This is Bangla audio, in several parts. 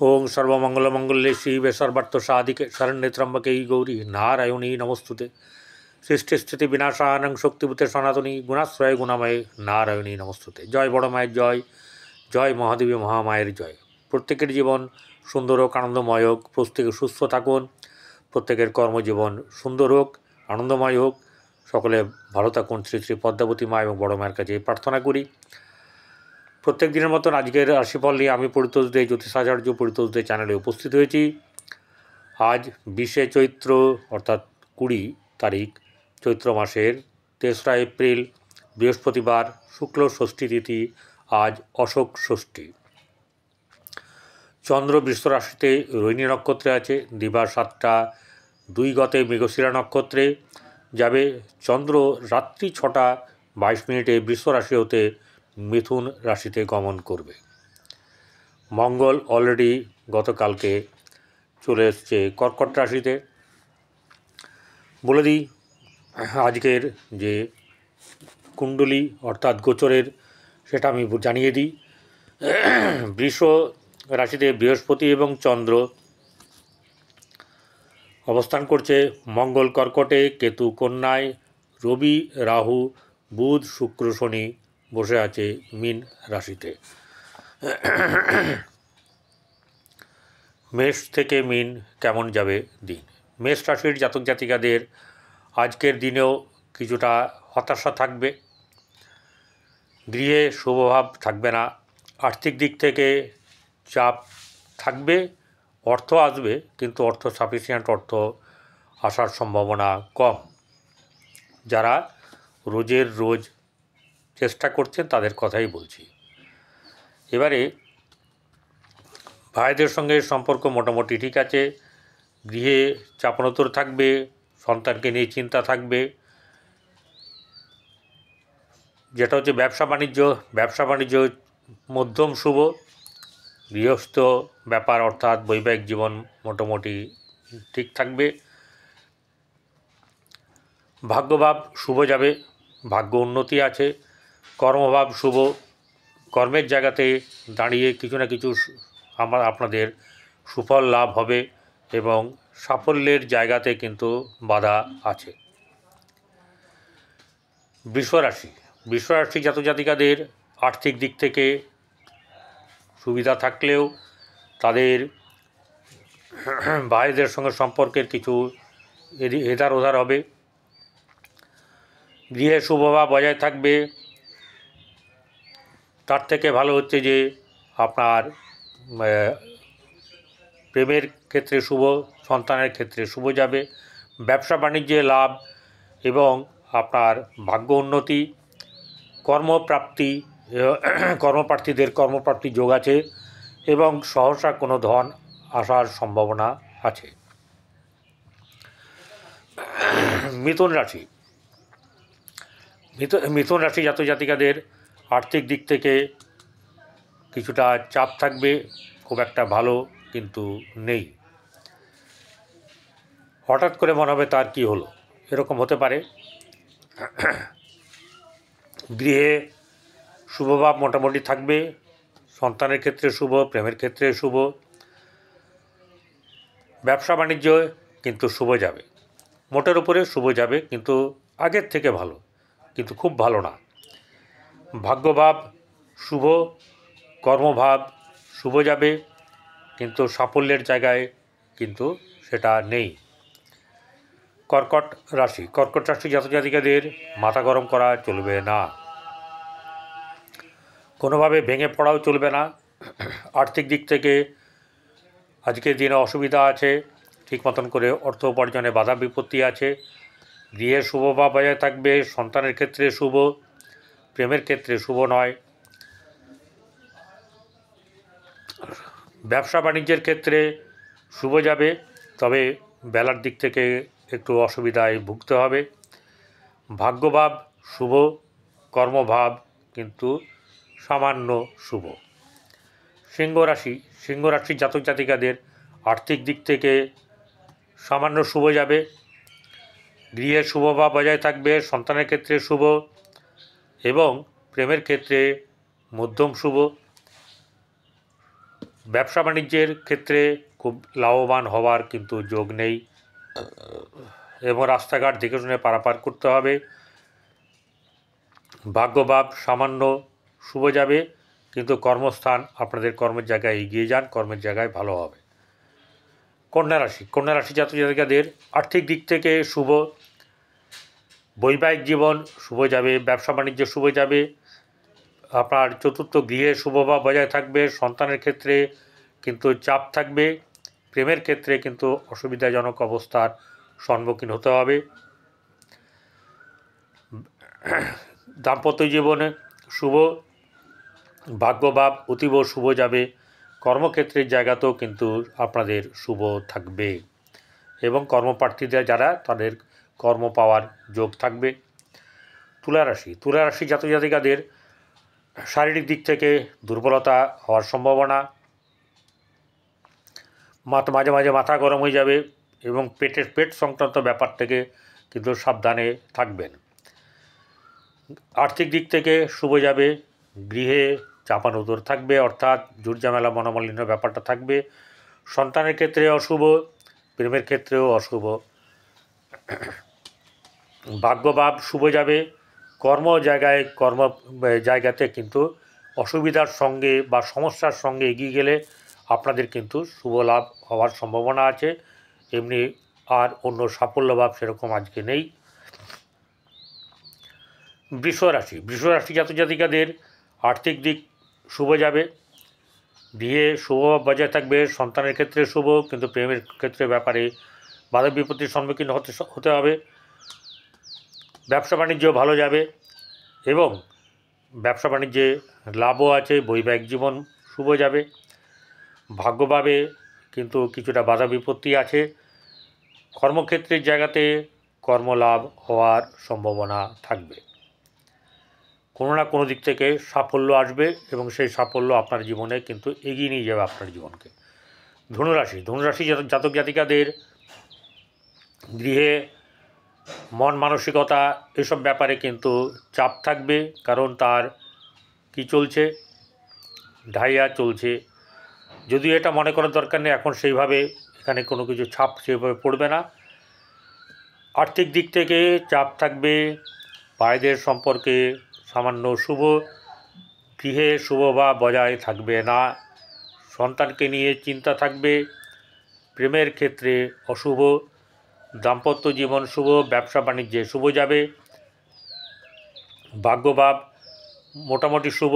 ओं सर्वमंगलमंगल्ये शिवे सर्वार्थसाधिके शरण्ये त्र्यंबके गौरी नारायणी नमस्तुते। सृष्टि विनाशानं शक्तिभूते सनातनी गुणाश्रय गुणामय नारायणी नमस्तुते। जय बड़ मायर जय, जय महादेवी महामायर जय। प्रत्येकेर जीवन सुंदर होक आनंदमय होक, प्रत्येके सुस्थ थाकुन, प्रत्येकेर कर्मजीवन सुंदर होक आनंदमय होक, सकले भालो थाकुन। श्री श्री पद्मावती मा एवं बड़ मायेर काछे प्रार्थना करी। प्रत्येक दिनेर मतन आजकेर राशिफल निये आमी परितोष दे ज्योतिषाचार्य परितोष दे चैनेले उपस्थित हয়েছি। आज 20 चैत्र अर्थात 20 तारीख चैत्र मासेर 3रा एप्रिल बृहस्पतिवार शुक्ल षष्ठी तिथि। आज अशोक षष्ठी। चंद्र वृष राशिते रोहिणी नक्षत्रे आछे। दिबा 7टा 2 गते मृगशिरा नक्षत्रे जाबे। चंद्र रात्रि 6टा 22 मिनिटे वृष राशि होते मिथुन राशिते गमन करबे। मंगल अलरेडी गतकालके चले एसेছে कर्कट राशिते। बोले दी आजकेर जे कुंडली अर्थात गोचरेर सेटा आमी जानिए दी। वृष राशिते बृहस्पति एवं चंद्र अवस्थान करছে। मंगल कर्कटे, केतु कन्याय, रवि राहु बुध शुक्र शनि बसे आछे मीन राशिते। मेष থেকে मीन केमन जाबे दिन। मेष राशिर जातक जातिकादेर आजकेर दिनेও কিছুটা হতাশা থাকবে। গৃহে শুভভাব থাকবে না। आर्थिक दिक থেকে চাপ থাকবে। अर्थ আসবে কিন্তু अर्थ সাফিসিয়েন্ট अर्थ আসার সম্ভাবনা কম। যারা রোজের রোজ চেষ্টা করছেন তাদের কথাই বলছি। এবারে ভাইদের সঙ্গে সম্পর্ক মোটামুটি ঠিক আছে। গৃহে চাপানোতর থাকবে, সন্তানকে নিয়ে চিন্তা থাকবে। যেটা হচ্ছে ব্যবসা বাণিজ্য মধ্যম শুভ। গৃহস্থ ব্যাপার অর্থাৎ বৈবাহিক জীবন মোটামুটি ঠিক থাকবে। ভাগ্যভাব শুভ যাবে, ভাগ্য উন্নতি আছে। কর্মভাব শুভ, কর্মের জায়গাতে দাঁড়িয়ে কিছু না কিছু আপনাদের সুফল লাভ হবে এবং সাফল্যের জায়গাতে কিন্তু বাধা আছে। বৃষ রাশি জাতক জাতিকাদের আর্থিক দিক থেকে সুবিধা থাকলেও তাদের ভাইদের সঙ্গে সম্পর্কের কিছু এধার ওধার হবে। গৃহে শুভভাব বজায় থাকবে। তার থেকে ভালো হচ্ছে যে আপনার প্রেমের ক্ষেত্রে শুভ, সন্তানের ক্ষেত্রে শুভ যাবে। ব্যবসা বাণিজ্যে লাভ এবং আপনার ভাগ্য উন্নতি। কর্মপ্রার্থীদের কর্মপ্রাপ্তি যোগ আছে এবং সহসা কোনো ধন আসার সম্ভাবনা আছে। মিথুন রাশি জাতক জাতিকাদের আর্থিক দিক থেকে কিছুটা চাপ থাকবে, খুব একটা ভালো কিন্তু নেই। হঠাৎ করে মনে হবে তার কি হলো, এরকম হতে পারে। গৃহে শুভভাব মোটামুটি থাকবে। সন্তানের ক্ষেত্রে শুভ, প্রেমের ক্ষেত্রে শুভ। ব্যবসা বাণিজ্য কিন্তু শুভ যাবে, মোটের উপরে শুভ যাবে, কিন্তু আগের থেকে ভালো, কিন্তু খুব ভালো না। ভাগ্যভাব শুভ, কর্মভাব শুভ যাবে, কিন্তু সাফল্যের জায়গায় কিন্তু সেটা নেই। কর্কট রাশি জাতক জাতিকাদের মাথা গরম করা চলবে না, কোনোভাবে ভেঙে পড়াও চলবে না। আর্থিক দিক থেকে আজকের দিনে অসুবিধা আছে, ঠিক মতন করে অর্থ উপার্জনে বাধা বিপত্তি আছে। গৃহের শুভভাব বজায় থাকবে, সন্তানের ক্ষেত্রে শুভ, প্রেমের ক্ষেত্রে শুভ নয়। ব্যবসা বাণিজ্যের ক্ষেত্রে শুভ যাবে, তবে বেলার দিক থেকে একটু অসুবিধায় ভুগতে হবে। ভাগ্যভাব শুভ, কর্মভাব কিন্তু সামান্য শুভ। সিংহ রাশির জাতক জাতিকাদের আর্থিক দিক থেকে সামান্য শুভ যাবে। গৃহে শুভভাব বজায় থাকবে, সন্তানের ক্ষেত্রে শুভ এবং প্রেমের ক্ষেত্রে মধ্যম শুভ। ব্যবসা বাণিজ্যের ক্ষেত্রে খুব লাভবান হওয়ার কিন্তু যোগ নেই এবং রাস্তাঘাট দেখে শুনে পারাপার করতে হবে। ভাগ্যভাব সামান্য শুভ যাবে, কিন্তু কর্মস্থান আপনাদের কর্মের জায়গায় এগিয়ে যান, কর্মের জায়গায় ভালো হবে। কন্যা রাশি জাতক জাতিকাদের আর্থিক দিক থেকে শুভ, বৈবাহিক জীবন শুভ যাবে, ব্যবসা বাণিজ্য শুভ যাবে, আপনার চতুর্থ গৃহে শুভভাব বজায় থাকবে, সন্তানের ক্ষেত্রে কিন্তু চাপ থাকবে, প্রেমের ক্ষেত্রে কিন্তু অসুবিধাজনক অবস্থার সম্মুখীন হতে হবে। দাম্পত্য জীবনে শুভ, ভাগ্যভাব অতীব শুভ যাবে, কর্মক্ষেত্রের জায়গাতেও কিন্তু আপনাদের শুভ থাকবে এবং কর্মপ্রার্থীদের যারা তাদের কর্ম পাওয়ার যোগ থাকবে। তুলা রাশি জাতক জাতিকাদের শারীরিক দিক থেকে দুর্বলতা হওয়ার সম্ভাবনা, মাঝে মাঝে মাথা গরম হয়ে যাবে এবং পেট সংক্রান্ত ব্যাপার থেকে কিন্তু সাবধানে থাকবেন। আর্থিক দিক থেকে শুভ যাবে, গৃহে চাপানোতর থাকবে, অর্থাৎ ঝুটঝামেলা মনোমালিন্য ব্যাপারটা থাকবে। সন্তানের ক্ষেত্রে অশুভ, প্রেমের ক্ষেত্রেও অশুভ। ভাগ্যভাব শুভ যাবে, কর্ম জায়গাতে কিন্তু অসুবিধার সঙ্গে বা সমস্যার সঙ্গে এগিয়ে গেলে আপনাদের কিন্তু শুভ লাভ হওয়ার সম্ভাবনা আছে। এমনি আর অন্য সাফল্যভাব সেরকম আজকে নেই। বৃষ রাশি জাতক জাতিকাদের আর্থিক দিক শুভ যাবে, বিয়ে শুভ বজায় থাকবে, সন্তানের ক্ষেত্রে শুভ, কিন্তু প্রেমের ক্ষেত্রে ব্যাপারে বাধা বিপত্তির সম্মুখীন হতে হবে। ব্যবসা বাণিজ্য ভালো যাবে এবং ব্যবসা বাণিজ্যে লাভও আছে, বৈবাহিক জীবন শুভ যাবে। ভাগ্যভাবে কিন্তু কিছুটা বাধা বিপত্তি আছে, কর্মক্ষেত্রের জায়গাতে কর্মলাভ হওয়ার সম্ভাবনা থাকবে। কোনো না কোনো দিক থেকে সাফল্য আসবে এবং সেই সাফল্য আপনার জীবনে কিন্তু এগিয়ে নিয়ে যাবে আপনার জীবনকে। ধনুরাশি জাতক জাতিকাদের গৃহে মন মানসিকতা এসব ব্যাপারে কিন্তু চাপ থাকবে, কারণ তার কি চলছে, ঢাইয়া চলছে। যদিও এটা মনে করার দরকার নেই, এখন সেইভাবে এখানে কোনো কিছু ছাপ সেভাবে পড়বে না। আর্থিক দিক থেকে চাপ থাকবে, ভাইদের সম্পর্কে সামান্য শুভ, গৃহে শুভভাব বজায় থাকবে না, সন্তানকে নিয়ে চিন্তা থাকবে, প্রেমের ক্ষেত্রে অশুভ, দাম্পত্য জীবন শুভ, ব্যবসা বাণিজ্যে শুভ যাবে, ভাগ্যভাব মোটামুটি শুভ,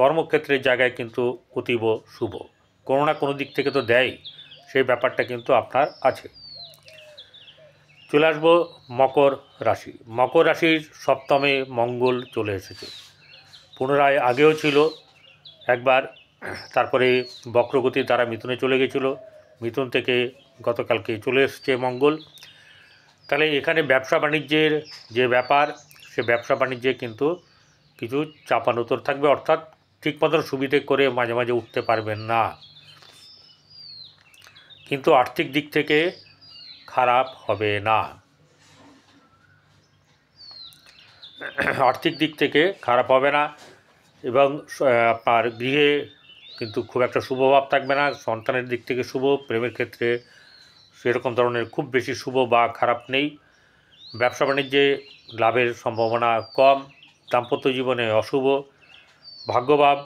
কর্মক্ষেত্রের জায়গায় কিন্তু অতীব শুভ। কোনো না কোনো দিক থেকে তো দেয়, সেই ব্যাপারটা কিন্তু আপনার আছে। চলে আসবো মকর রাশির সপ্তমে মঙ্গল চলে এসেছে, পুনরায় আগেও ছিল একবার, তারপরে বক্রগতির দ্বারা মিথুনে চলে গেছিলো, মিথুন থেকে গতকালকে চলে এসছে মঙ্গল। তাহলে এখানে ব্যবসা বাণিজ্যের যে ব্যাপার, সে ব্যবসা বাণিজ্যে কিন্তু কিছু চাপানোতর থাকবে, অর্থাৎ ঠিক মতন সুবিধে করে মাঝে মাঝে উঠতে পারবেন না, কিন্তু আর্থিক দিক থেকে খারাপ হবে না, আর্থিক দিক থেকে খারাপ হবে না এবং আপনার গৃহে কিন্তু খুব একটা শুভভাব থাকবে না, সন্তানের দিক থেকে শুভ, প্রেমের ক্ষেত্রে সেরকম ধরনের খুব বেশি শুভ বা খারাপ নেই, ব্যবসা বাণিজ্যে লাভের সম্ভাবনা কম, দাম্পত্য জীবনে অশুভ, ভাগ্যভাব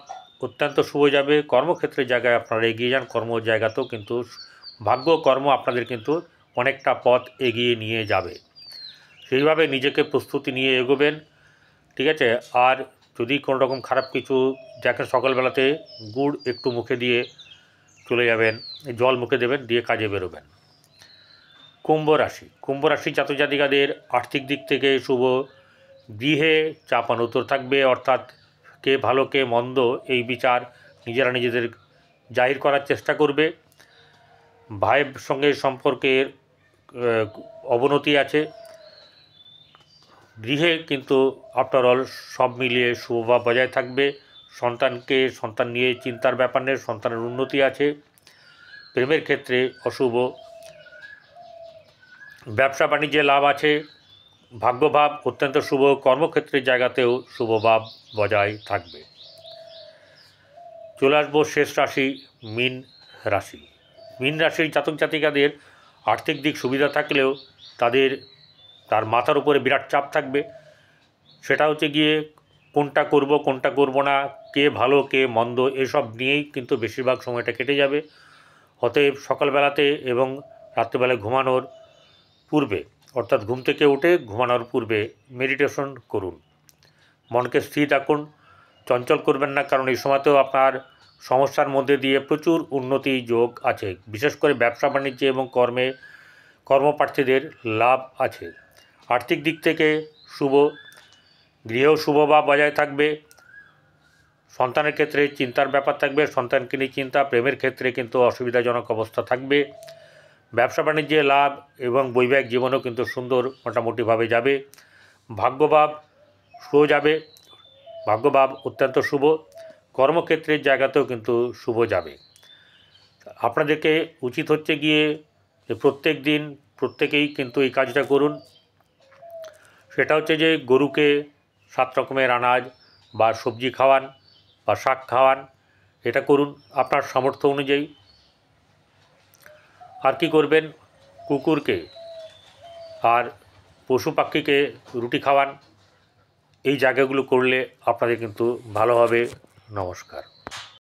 অত্যন্ত শুভ যাবে, কর্মক্ষেত্রের জায়গায় আপনারা এগিয়ে যান, কর্ম জায়গাতেও কিন্তু ভাগ্য কর্ম আপনাদের কিন্তু অনেকটা পথ এগিয়ে নিয়ে যাবে, সেইভাবে নিজেকে প্রস্তুতি নিয়ে এগোবেন, ঠিক আছে। আর যদি কোনো রকম খারাপ কিছু দেখেন, সকালবেলাতে গুড় একটু মুখে দিয়ে চলে যাবেন, জল মুখে দেবেন, দিয়ে কাজে বেরোবেন। কুম্ভ রাশি জাতক জাতিকাদের আর্থিক দিক থেকে শুভ, গৃহে চাপানোতর থাকবে, অর্থাৎ কে ভালো কে মন্দ এই বিচার নিজেরা নিজেদের জাহির করার চেষ্টা করবে, ভাইয়ের সঙ্গে সম্পর্কের অবনতি আছে, গৃহে কিন্তু আফটার অল সব মিলিয়ে শুভভাব বজায় থাকবে, সন্তান নিয়ে চিন্তার ব্যাপার নেই, সন্তানের উন্নতি আছে, প্রেমের ক্ষেত্রে অশুভ, ব্যবসা বাণিজ্যে লাভ আছে, ভাগ্যভাব অত্যন্ত শুভ, কর্মক্ষেত্রের জায়গাতেও শুভভাব বজায় থাকবে। চলে আসবো শেষ রাশি মীন রাশি। মীন রাশির জাতক জাতিকাদের আর্থিক দিক সুবিধা থাকলেও তার মাথার উপরে বিরাট চাপ থাকবে। সেটা হচ্ছে গিয়ে কোনটা করব না, কে ভালো কে মন্দ, এসব নিয়েই কিন্তু বেশিরভাগ সময়টা কেটে যাবে। অতএব সকালবেলাতে এবং রাত্রিবেলায় ঘুমানোর পূর্বে, অর্থাৎ ঘুম থেকে উঠে ঘুমানোর পূর্বে মেডিটেশন করুন। মনকে স্থির রাখুন, চঞ্চল করবেন না, কারণ এই সময়তেও আপনার সমস্যার মধ্যে দিয়ে প্রচুর উন্নতি যোগ আছে। বিশেষ করে ব্যবসা বাণিজ্যে এবং কর্মপ্রার্থীদের লাভ আছে। আর্থিক দিক থেকে শুভ, গৃহেও শুভ ভাব বজায় থাকবে। সন্তানের ক্ষেত্রে চিন্তার ব্যাপার থাকবে, সন্তানকে নিয়ে চিন্তা। প্রেমের ক্ষেত্রে কিন্তু অসুবিধাজনক অবস্থা থাকবে। ব্যবসা বাণিজ্যে লাভ এবং বৈবাহিক জীবনও কিন্তু সুন্দর মোটামুটিভাবে যাবে। ভাগ্যভাব শুভ যাবে, ভাগ্যভাব অত্যন্ত শুভ। কর্মক্ষেত্রের জায়গাতেও কিন্তু শুভ যাবে। আপনাদেরকে উচিত হচ্ছে গিয়ে যে প্রত্যেক দিন প্রত্যেকেই কিন্তু এই কাজটা করুন। সেটা হচ্ছে যে গরুকে 7 রকমের আনাজ বা সবজি খাওয়ান বা শাক খাওয়ান, এটা করুন আপনার সামর্থ্য অনুযায়ী। আর কি করবেন, কুকুরকে আর পশু পাখিকে রুটি খাওয়ান। এই জায়গাগুলো করলে আপনাদের কিন্তু ভালো হবে। নমস্কার।